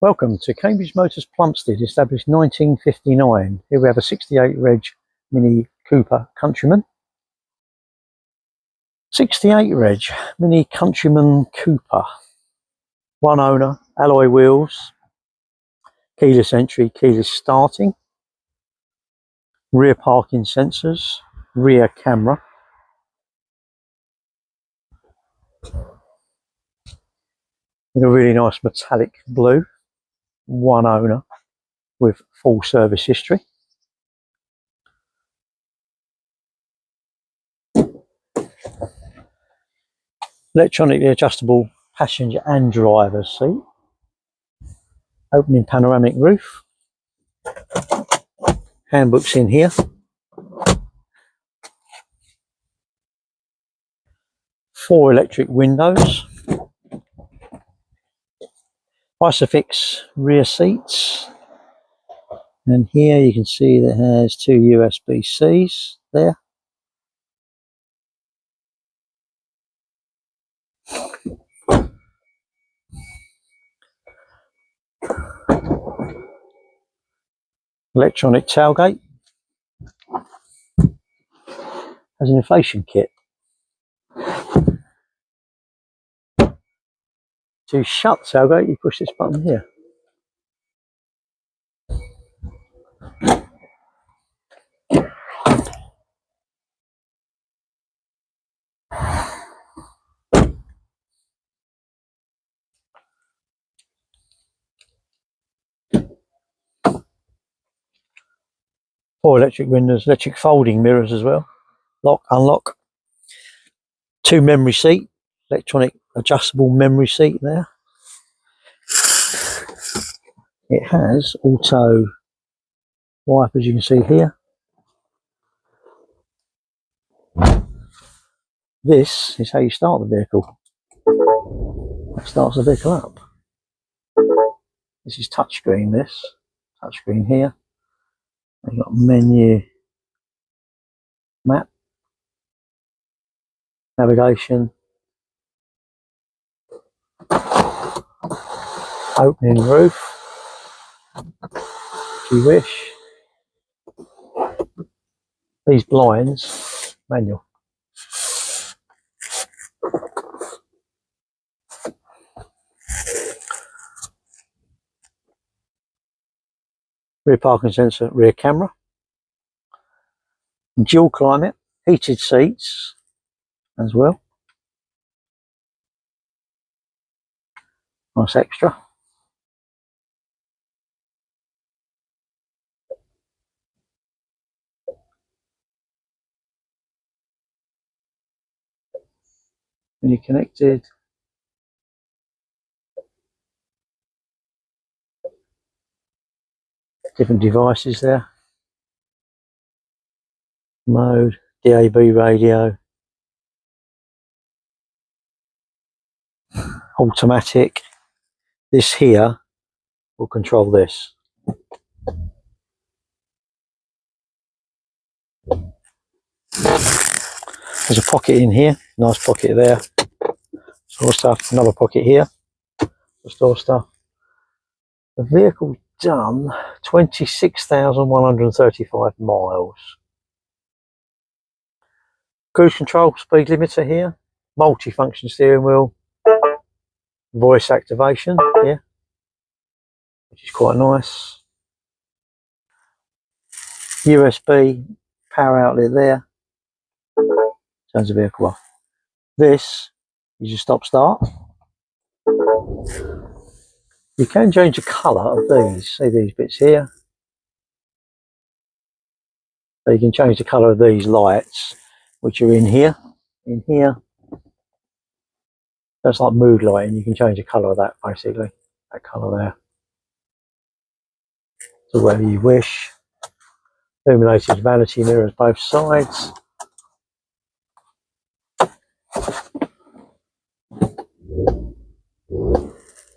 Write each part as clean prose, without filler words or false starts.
Welcome to Cambridge Motors Plumstead, established 1959. Here we have a 68 Reg Mini Cooper Countryman. 68 Reg Mini Countryman Cooper. One owner, alloy wheels, keyless entry, keyless starting, rear parking sensors, rear camera. In a really nice metallic blue. One owner with full service history. Electronically adjustable passenger and driver's seat. Opening panoramic roof. Handbooks in here. Four electric windows. Isofix rear seats. And here you can see that it has two USB-Cs there. Electronic tailgate. Has an inflation kit. To shut the tailgate, you push this button here. Four electric windows, electric folding mirrors as well. Lock, unlock. Two memory seat, electronic adjustable memory seat there. It has auto wipers, you can see here. This is how you start the vehicle. That starts the vehicle up. This is touchscreen, this. Touchscreen here. You've got menu, map, navigation, opening roof, if you wish. These blinds, manual. Rear parking sensor, rear camera. Dual climate, heated seats as well. Nice extra. When you're connected, different devices there. Mode, DAB radio, automatic. This here will control this. There's a pocket in here, nice pocket there. Store stuff, another pocket here to store stuff. The vehicle's done 26,135 miles. Cruise control, speed limiter here, multi-function steering wheel, voice activation here, which is quite nice. USB power outlet there, turns the vehicle off. This is your stop start. You can change the colour of these, see these bits here. So you can change the colour of these lights, which are in here. In here, that's like mood lighting. You can change the colour of that basically, that colour there. So whatever you wish. Illuminated vanity mirrors both sides.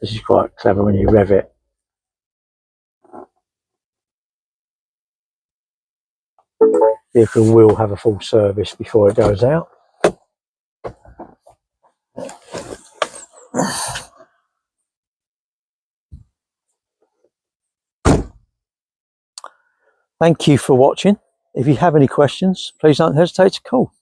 This is quite clever when you rev it. The vehicle will have a full service before it goes out. Thank you for watching. If you have any questions, please don't hesitate to call.